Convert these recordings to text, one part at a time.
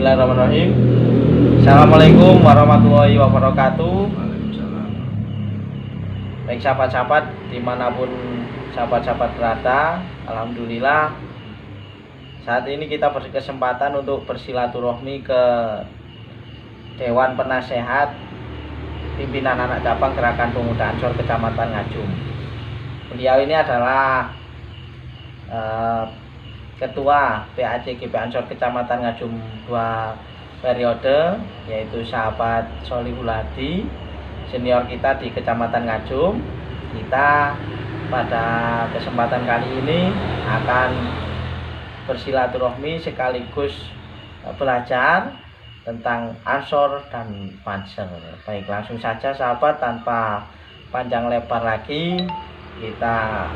Bismillahirrahmanirrahim. Assalamualaikum warahmatullahi wabarakatuh. Waalaikumsalam. Baik sahabat-sahabat dimanapun sahabat-sahabat berada, alhamdulillah saat ini kita berkesempatan untuk bersilaturahmi ke Dewan Penasehat Pimpinan Anak Cabang Gerakan Pemuda Ansor Kecamatan Ngajum. Beliau ini adalah Ketua PAC GP Ansor Kecamatan Ngajum 2 periode, yaitu sahabat Sholihul Hadi, senior kita di Kecamatan Ngajum. Kita pada kesempatan kali ini akan bersilaturahmi sekaligus belajar tentang Ansor dan Pansel. Baik, langsung saja sahabat, tanpa panjang lebar lagi kita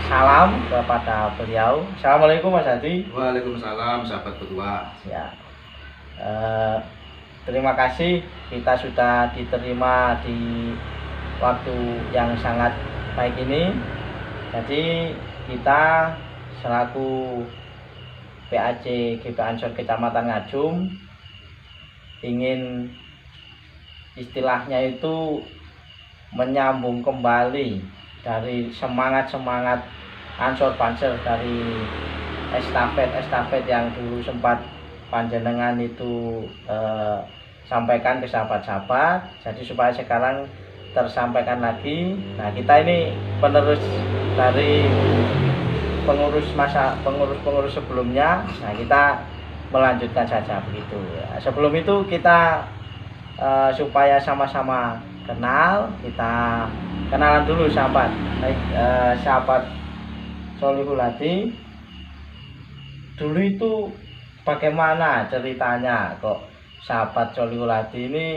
salam kepada beliau. Assalamualaikum Mas Hadi. Waalaikumsalam sahabat ketua. Ya, terima kasih kita sudah diterima di waktu yang sangat baik ini. Jadi kita selaku PAC GP Ansor Kecamatan Ngajum ingin istilahnya itu menyambung kembali dari semangat Ansor Pansel, dari estafet yang dulu sempat panjenengan itu sampaikan ke sahabat-sahabat. Jadi supaya sekarang tersampaikan lagi. Nah, kita ini penerus dari pengurus sebelumnya. Nah, kita melanjutkan saja begitu. Sebelum itu kita supaya sama-sama kenal, kita kenalan dulu sahabat. Baik, sahabat Sholihul Hadi, dulu itu bagaimana ceritanya kok sahabat Sholihul Hadi ini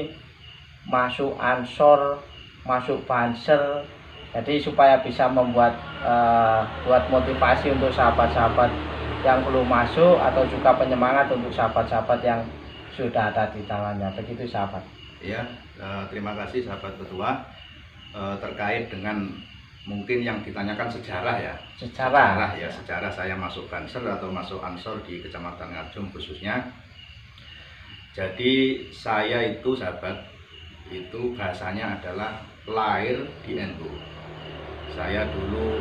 masuk Ansor, masuk Pansel? Jadi supaya bisa membuat buat motivasi untuk sahabat-sahabat yang belum masuk, atau juga penyemangat untuk sahabat-sahabat yang sudah ada di dalamnya. Begitu sahabat. Ya, terima kasih sahabat ketua. Terkait dengan mungkin yang ditanyakan sejarah ya. Sejarah saya masuk Pansel atau masuk Ansor di Kecamatan Ngajum khususnya. Jadi saya itu sahabat, itu bahasanya adalah lahir di NU. Saya dulu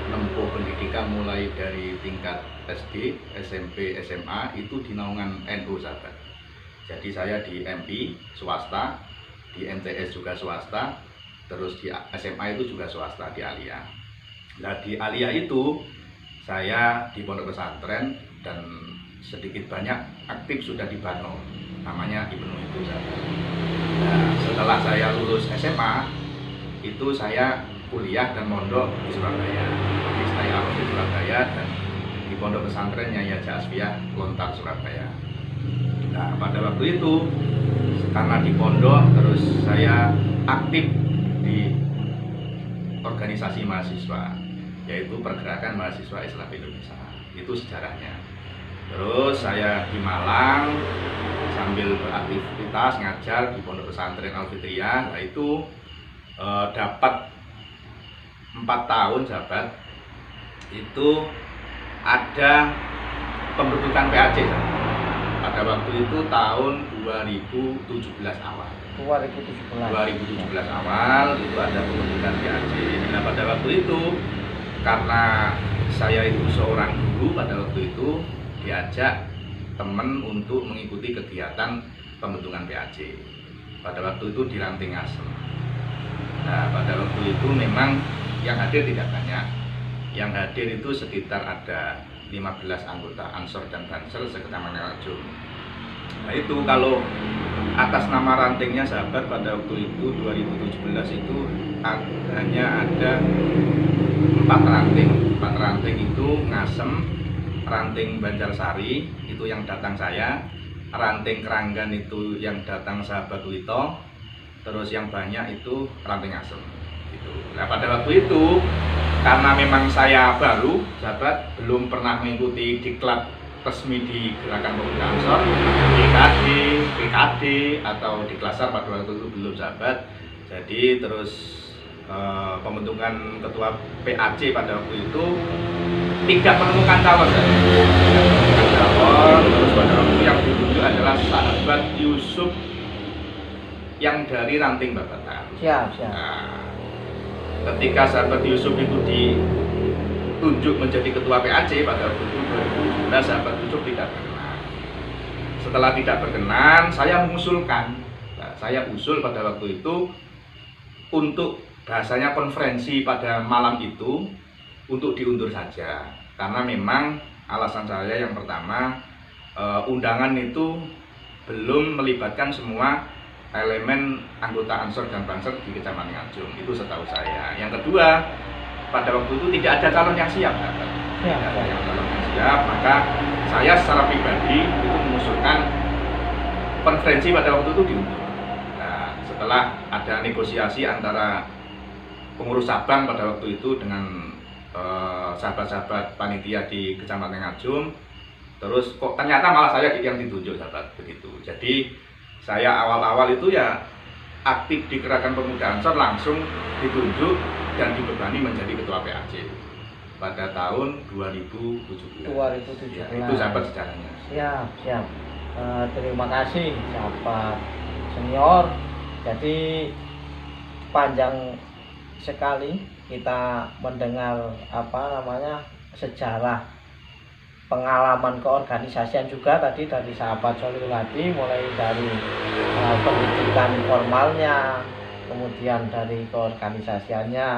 menempuh pendidikan mulai dari tingkat SD, SMP, SMA itu di naungan NU sahabat. Jadi saya di MI swasta, di MTS juga swasta, terus di SMA itu juga swasta di Alia. Nah, di Alia itu saya di pondok pesantren dan sedikit banyak aktif sudah di Bano, namanya Ibnu itu sahabat. Nah, setelah saya lulus SMA itu saya kuliah dan mondok di Surabaya, di saya di Surabaya, dan di pondok pesantrennya Yaja Asfiyah Lontar Surabaya. Nah, pada waktu itu karena di pondok terus saya aktif di organisasi mahasiswa, yaitu Pergerakan Mahasiswa Islam Indonesia. Itu sejarahnya. Terus saya di Malang sambil beraktivitas ngajar di pondok pesantren Al Fitriyah. Nah, itu dapat 4 tahun sahabat, itu ada pembentukan PAC sahabat. Pada waktu itu tahun 2017 awal. 2017 awal itu ada pembentukan PAC. Nah, pada waktu itu karena saya itu seorang guru, pada waktu itu diajak teman untuk mengikuti kegiatan pembentukan PAC. Pada waktu itu di Ranting Asem. Nah, pada waktu itu memang yang hadir tidak banyak. Yang hadir itu sekitar ada 15 anggota Ansor dan Pansel sekecamatan Ngajum. Nah, itu kalau atas nama rantingnya sahabat, pada waktu itu 2017 itu hanya ada 4 ranting. 4 ranting itu Ngasem, ranting Banjarsari itu yang datang saya, ranting Keranggan itu yang datang sahabat Wito, terus yang banyak itu ranting Ngasem gitu. Nah, pada waktu itu karena memang saya baru sahabat, belum pernah mengikuti diklat resmi di Gerakan Pemuda Ansor, GKD, PKD atau di Klasar pada waktu itu belum sahabat. Jadi terus pembentukan ketua PAC pada waktu itu tidak menemukan calon. calon, terus pada waktu yang ditunjuk adalah sahabat Yusuf yang dari ranting Babatan. Siap. Nah, ketika sahabat Yusuf itu ditunjuk menjadi ketua PAC pada waktu itu 2017, sahabat Yusuf tidak berkenan. Setelah tidak berkenan, saya mengusulkan, saya usul pada waktu itu untuk bahasanya konferensi pada malam itu untuk diundur saja, karena memang alasan saya yang pertama, undangan itu belum melibatkan semua elemen anggota Ansor dan Banser di Kecamatan Ngajum, itu setahu saya. Yang kedua, pada waktu itu tidak ada calon yang siap, tidak ada yang calon yang siap, maka saya secara pribadi itu mengusulkan konferensi pada waktu itu diundur. Nah, setelah ada negosiasi antara pengurus cabang pada waktu itu dengan sahabat-sahabat panitia di Kecamatan Ngajum, terus kok ternyata malah saya yang ditunjuk, sahabat, begitu. Jadi saya awal-awal itu ya aktif di Gerakan Pemuda Ansor, langsung ditunjuk dan dibebani menjadi ketua PAC pada tahun 2017. Ya, itu sahabat sejarahnya. Siap. Terima kasih sahabat senior. Jadi panjang sekali kita mendengar sejarah pengalaman keorganisasian juga tadi dari sahabat Sholihul Hadi, mulai dari pendidikan formalnya, kemudian dari keorganisasiannya.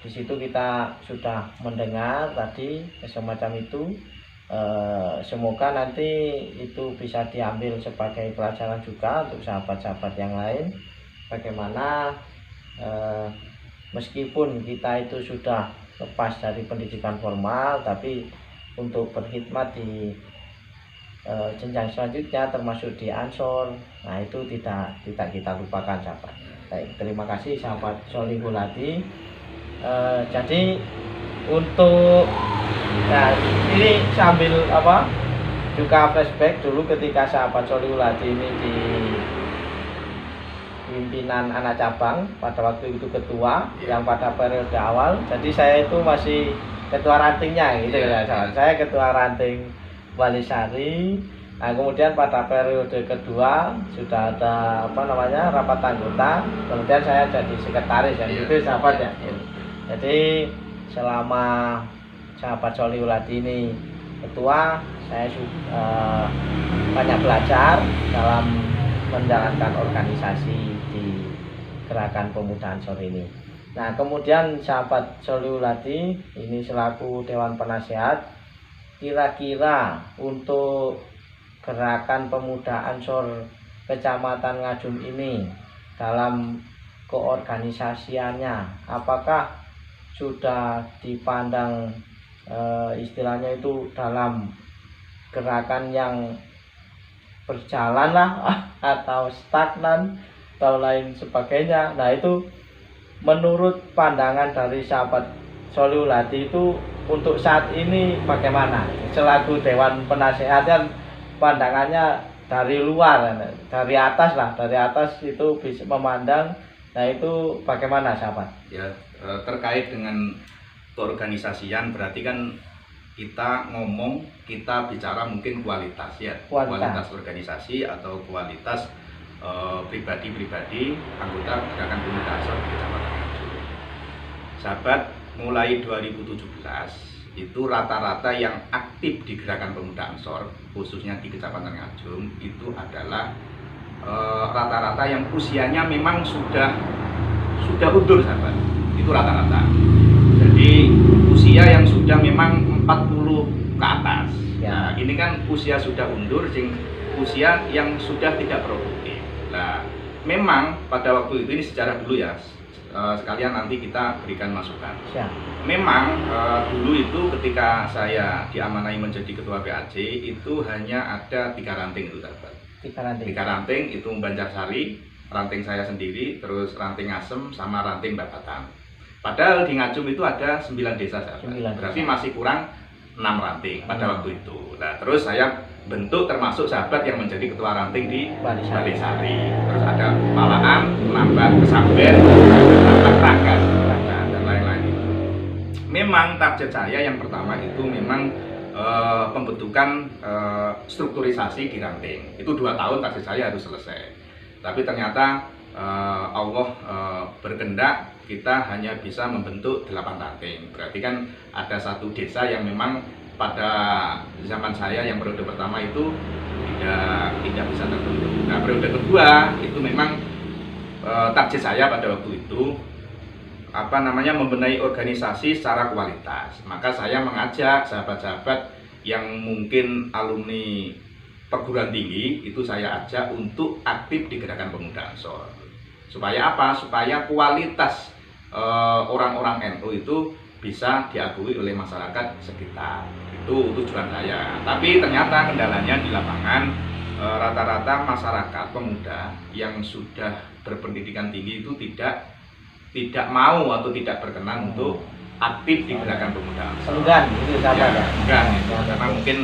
Di situ kita sudah mendengar tadi semacam itu. Semoga nanti itu bisa diambil sebagai pelajaran juga untuk sahabat-sahabat yang lain, bagaimana meskipun kita itu sudah lepas dari pendidikan formal, tapi untuk berkhidmat di jenjang selanjutnya termasuk di Ansor, nah itu tidak kita lupakan, sahabat. Baik, terima kasih sahabat Sholihul Hadi. Jadi untuk ini sambil juga flashback dulu ketika sahabat Sholihul Hadi ini di pimpinan anak cabang, pada waktu itu ketua yang pada periode awal. Jadi saya itu masih ketua rantingnya gitu ya. Saya ketua ranting Walisari. Nah, kemudian pada periode kedua sudah ada rapat anggota, kemudian saya jadi sekretaris ya, itu sahabat ya. Jadi selama sahabat Sholihul Hadi ini ketua, saya banyak belajar dalam menjalankan organisasi di Gerakan Pemuda Ansor ini. Nah, kemudian sahabat Sholihul Hadi ini selaku Dewan Penasehat, kira-kira untuk Gerakan Pemuda Ansor Kecamatan Ngajum ini dalam keorganisasiannya, apakah sudah dipandang istilahnya itu dalam gerakan yang berjalan lah atau stagnan atau lain sebagainya. Nah, itu menurut pandangan dari sahabat Sholihul Hadi itu untuk saat ini bagaimana? Selaku Dewan Penasehat kan pandangannya dari luar, dari atas itu bisa memandang. Nah, itu bagaimana sahabat? Ya, terkait dengan keorganisasian berarti kan kita bicara mungkin kualitas ya, kualitas organisasi atau kualitas pribadi-pribadi anggota Gerakan Pemuda Ansor di Kecamatan Ngajum. Sahabat, mulai 2017 itu rata-rata yang aktif di Gerakan Pemuda Ansor khususnya di Kecamatan Ngajum itu adalah rata-rata yang usianya memang sudah undur, sahabat. Itu rata-rata. Jadi usia yang sudah memang 40 ke atas. Nah, ini kan usia sudah undur, usia yang sudah tidak produktif. Nah, memang pada waktu itu, ini sejarah dulu ya, sekalian nanti kita berikan masukan. Memang dulu itu ketika saya diamanai menjadi ketua PAC itu hanya ada 3 ranting itu, sahabat. 3 ranting itu Banjarsari, ranting saya sendiri, terus ranting Asem sama ranting Babatan. Padahal di Ngajum itu ada 9 desa, sahabat. Berarti masih kurang 6 ranting pada waktu itu. Nah, terus saya bentuk termasuk sahabat yang menjadi ketua ranting di Balisari. Terus ada Palaan, Lambat, Kesamber, Tangkas, dan lain-lain itu. Memang target saya yang pertama itu memang pembentukan strukturisasi di ranting. Itu 2 tahun target saya harus selesai. Tapi ternyata Allah berkehendak kita hanya bisa membentuk 8 ranting. Berarti kan ada satu desa yang memang pada zaman saya yang periode pertama itu tidak bisa terbentuk. Nah, periode kedua itu memang target saya pada waktu itu membenahi organisasi secara kualitas. Maka saya mengajak sahabat-sahabat yang mungkin alumni perguruan tinggi itu saya ajak untuk aktif di Gerakan Pemuda Ansor. Supaya apa? Supaya kualitas orang-orang NU itu bisa diakui oleh masyarakat sekitar. Itu tujuan saya. Tapi ternyata kendalanya di lapangan rata-rata masyarakat pemuda yang sudah berpendidikan tinggi itu tidak mau atau tidak berkenan untuk aktif di Gerakan Pemuda Ansor. Enggan, itu sahabat ya? Enggan, karena mungkin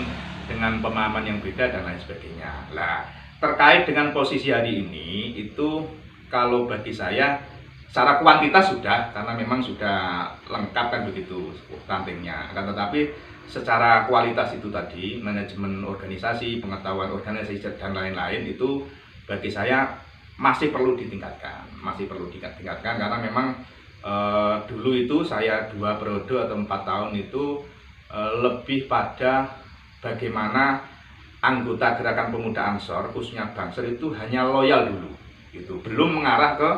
dengan pemahaman yang beda dan lain sebagainya. Nah, terkait dengan posisi hari ini itu kalau bagi saya secara kuantitas sudah, karena memang sudah lengkap kan begitu rantingnya. Akan tetapi secara kualitas itu tadi, manajemen organisasi, pengetahuan organisasi dan lain-lain itu bagi saya masih perlu ditingkatkan, karena memang dulu itu saya 2 periode atau 4 tahun itu lebih pada bagaimana anggota Gerakan Pemuda Ansor khususnya Bangsер itu hanya loyal dulu, gitu, belum mengarah ke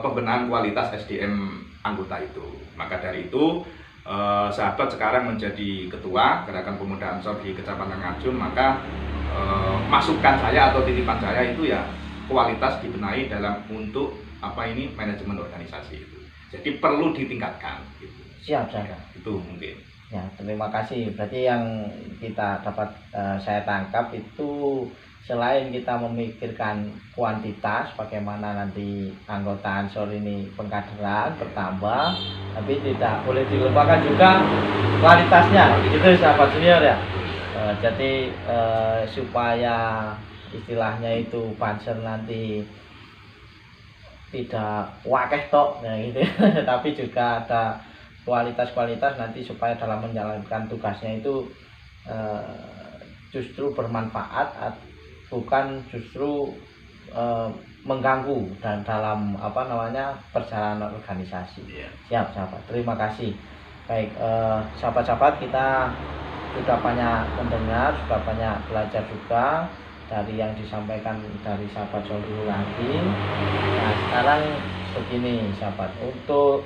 pembenahan kualitas SDM anggota itu. Maka dari itu sahabat sekarang menjadi ketua Gerakan Pemuda Ansor di Kecamatan Ngajum, maka masukan saya atau titipan saya itu ya kualitas dibenahi dalam untuk manajemen organisasi itu. Jadi perlu ditingkatkan. Gitu. Siap, saya. Itu mungkin. Ya, terima kasih. Berarti yang kita dapat saya tangkap itu selain kita memikirkan kuantitas, bagaimana nanti anggota Ansor ini pengkaderan bertambah, tapi tidak boleh dilupakan juga kualitasnya. Itu sahabat senior ya. Jadi supaya istilahnya itu Banser nanti tidak wakeh tok ya gitu, tapi juga ada kualitas-kualitas nanti supaya dalam menjalankan tugasnya itu justru bermanfaat, bukan justru mengganggu dan dalam perjalanan organisasi. Siap sahabat, terima kasih. Baik, sahabat-sahabat, kita sudah banyak mendengar, sudah banyak belajar juga dari yang disampaikan dari sahabat Solihul Hadi. Nah, sekarang begini sahabat, untuk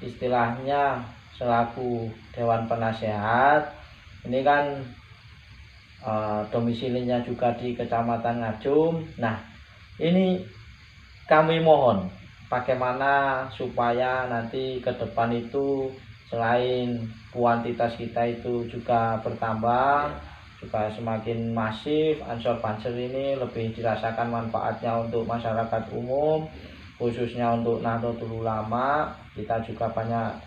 istilahnya selaku Dewan Penasehat ini kan domisilinya juga di Kecamatan Ngajum. Nah, ini kami mohon bagaimana supaya nanti ke depan itu selain kuantitas kita itu juga bertambah, juga semakin masif, Ansor Banser ini lebih dirasakan manfaatnya untuk masyarakat umum, khususnya untuk Nahdlatul Ulama. Kita juga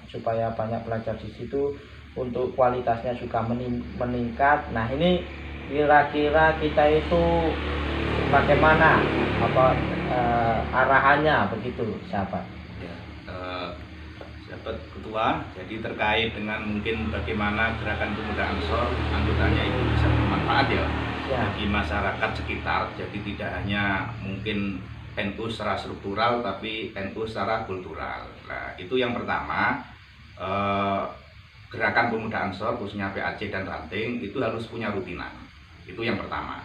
supaya banyak belajar di situ, untuk kualitasnya juga meningkat. Nah, ini kira-kira kita itu bagaimana arahannya begitu sahabat? Sahabat ketua, jadi terkait dengan mungkin bagaimana Gerakan Pemuda Ansor anggotanya itu bisa bermanfaat ya bagi masyarakat sekitar. Jadi tidak hanya mungkin NU secara struktural, tapi NU secara kultural. Nah, itu yang pertama. Gerakan Pemuda Ansor khususnya PAC dan Ranting itu harus punya rutinan. Itu yang pertama.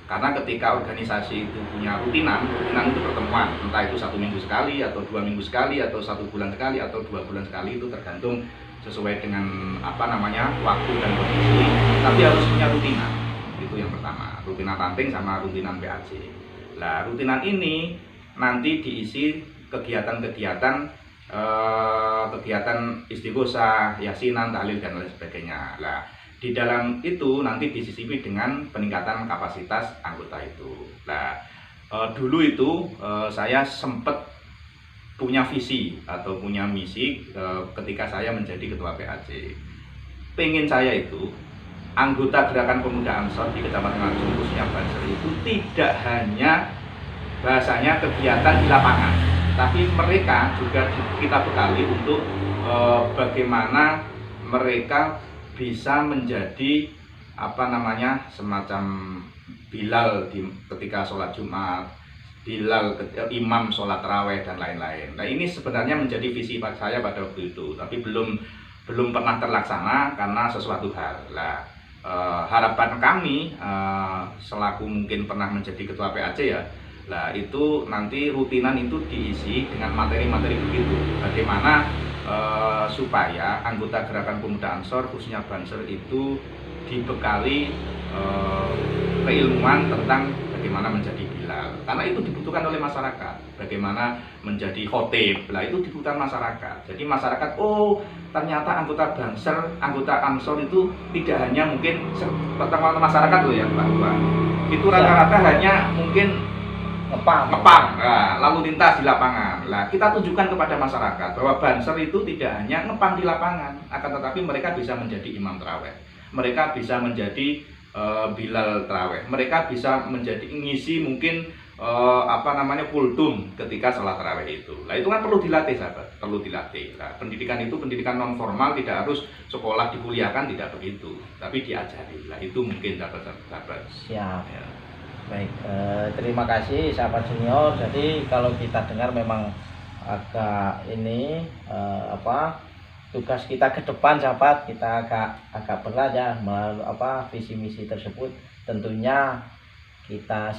Karena ketika organisasi itu punya rutinan itu pertemuan, entah itu 1 minggu sekali, atau 2 minggu sekali, atau 1 bulan sekali, atau 2 bulan sekali, itu tergantung sesuai dengan waktu dan kondisi. Tapi harus punya rutinan. Itu yang pertama. Rutinan Ranting sama rutinan PAC. Nah, rutinan ini nanti diisi kegiatan istighosah, yasinan, tahlil dan lain sebagainya. Nah, di dalam itu nanti disisipi dengan peningkatan kapasitas anggota itu. Nah, dulu itu saya sempat punya visi atau punya misi ketika saya menjadi ketua PAC. Pengen saya itu anggota Gerakan Pemuda Ansor di Kecamatan Ngajum khususnya Banser itu tidak hanya bahasanya kegiatan di lapangan, tapi mereka juga kita bekali untuk bagaimana mereka bisa menjadi apa namanya, semacam Bilal ketika sholat Jumat, Bilal imam sholat taraweh dan lain-lain. Nah, ini sebenarnya menjadi visi saya pada waktu itu, tapi belum pernah terlaksana karena sesuatu hal. Nah, harapan kami selaku mungkin pernah menjadi ketua PAC ya, nah itu nanti rutinan itu diisi dengan materi-materi begitu, bagaimana supaya anggota Gerakan Pemuda Ansor khususnya Banser itu dibekali keilmuan tentang bagaimana menjadi Bilal, karena itu dibutuhkan oleh masyarakat. Bagaimana menjadi khotib, lah itu dibutuhkan masyarakat. Jadi masyarakat, oh ternyata anggota Banser, anggota Ansor itu tidak hanya mungkin teman masyarakat loh ya Pak, itu rata-rata hanya mungkin ngepang, nah, lalu lintas di lapangan. Nah, kita tunjukkan kepada masyarakat bahwa Banser itu tidak hanya ngepang di lapangan, akan tetapi mereka bisa menjadi imam taraweh, mereka bisa menjadi Bilal taraweh, mereka bisa menjadi ngisi mungkin kultum ketika sholat taraweh itu. Nah, itu kan perlu dilatih sahabat, perlu dilatih. Nah, pendidikan itu pendidikan non formal, tidak harus sekolah dikuliahkan, tidak begitu, tapi diajari. Nah, itu mungkin sahabat. Siap. Ya. Baik, terima kasih sahabat senior. Jadi kalau kita dengar memang agak ini tugas kita ke depan sahabat, kita agak berat ya visi misi tersebut. Tentunya kita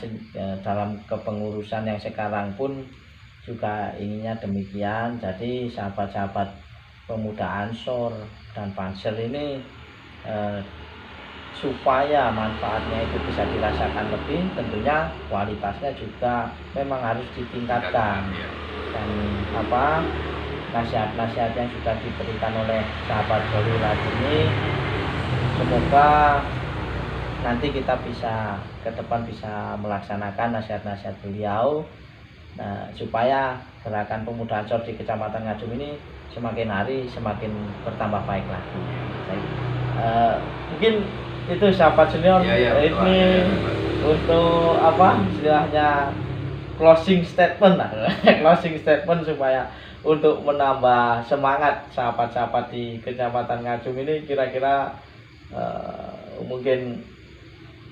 dalam kepengurusan yang sekarang pun juga inginnya demikian. Jadi sahabat-sahabat pemuda Ansor dan Banser ini supaya manfaatnya itu bisa dirasakan lebih, tentunya kualitasnya juga memang harus ditingkatkan. Dan nasihat-nasihat yang sudah diberikan oleh sahabat Solihullahdi ini, semoga nanti kita bisa ke depan bisa melaksanakan nasihat-nasihat beliau, supaya Gerakan Pemuda Ansor di Kecamatan Ngajum ini semakin hari semakin bertambah baik lagi. Mungkin itu sahabat senior, ini untuk istilahnya closing statement closing statement supaya untuk menambah semangat sahabat-sahabat di Kecamatan Ngajum ini, kira-kira mungkin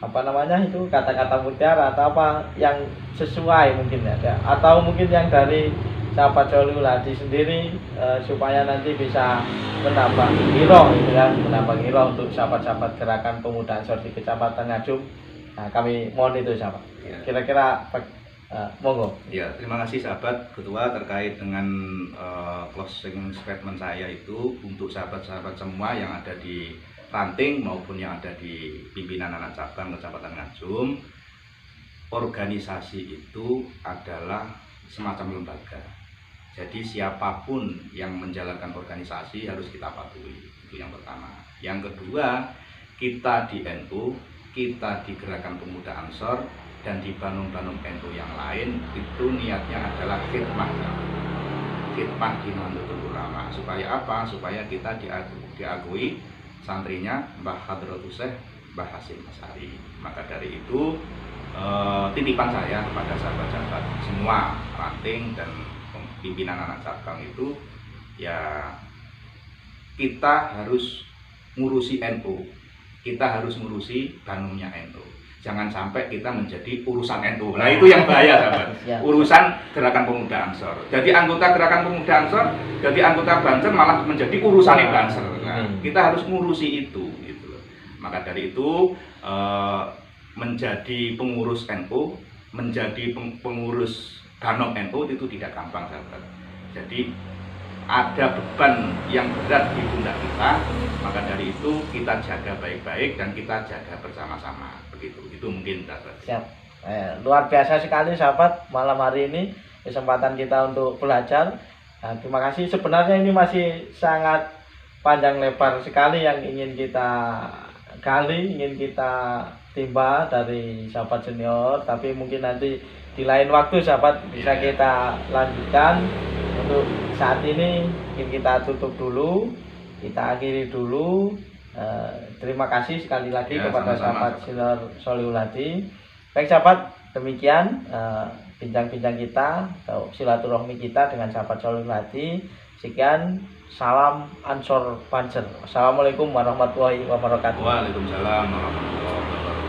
itu kata-kata mutiara atau apa yang sesuai mungkin ya, atau mungkin yang dari sahabat Solihullahdi sendiri, supaya nanti bisa menambah giroh menambah giroh untuk sahabat-sahabat Gerakan Pemuda Ansor di Kecamatan Ngajum. Nah, kami mohon itu sahabat. Kira-kira monggo. Ya, terima kasih sahabat ketua terkait dengan closing statement saya itu untuk sahabat-sahabat semua yang ada di ranting maupun yang ada di pimpinan anak cabang Kecamatan Ngajum. Organisasi itu adalah semacam lembaga. Jadi siapapun yang menjalankan organisasi harus kita patuhi, itu yang pertama. Yang kedua, kita di NU, kita di Gerakan Pemuda Ansor dan di Banum-Banum NU yang lain itu niatnya adalah khidmah di Nahdlatul Ulama. Supaya apa? Supaya kita diakui santrinya Mbah Hadratus Syekh Mbah Hasyim Asy'ari. Maka dari itu titipan saya kepada sahabat-sahabat semua ranting dan pimpinan anak cabang itu, ya kita harus ngurusi NU, kita harus ngurusi Banumnya NU. Jangan sampai kita menjadi urusan NU. Nah, itu yang bahaya sahabat. Urusan Gerakan Pemuda Ansor. Jadi anggota Gerakan Pemuda Ansor, jadi anggota Banser malah menjadi urusan Banser. Nah, kita harus ngurusi itu gitu loh. Maka dari itu menjadi pengurus NU, menjadi pengurus Banom NU itu tidak gampang sahabat. Jadi ada beban yang berat di pundak kita, maka dari itu kita jaga baik-baik dan kita jaga bersama-sama. Begitu, itu mungkin sahabat. Siap. Luar biasa sekali sahabat, malam hari ini kesempatan kita untuk belajar. Nah, terima kasih. Sebenarnya ini masih sangat panjang lebar sekali yang ingin kita gali, ingin kita timba dari sahabat senior, tapi mungkin nanti di lain waktu sahabat bisa kita lanjutkan. Untuk saat ini mungkin kita tutup dulu, kita akhiri dulu. Terima kasih sekali lagi kepada sahabat senior Solihullahdi. Baik sahabat, demikian bincang-bincang kita atau silaturahmi kita dengan sahabat Solihullahdi. Sekian, salam Ansor Banser. Assalamualaikum warahmatullahi wabarakatuh. Waalaikumsalam warahmatullahi wabarakatuh.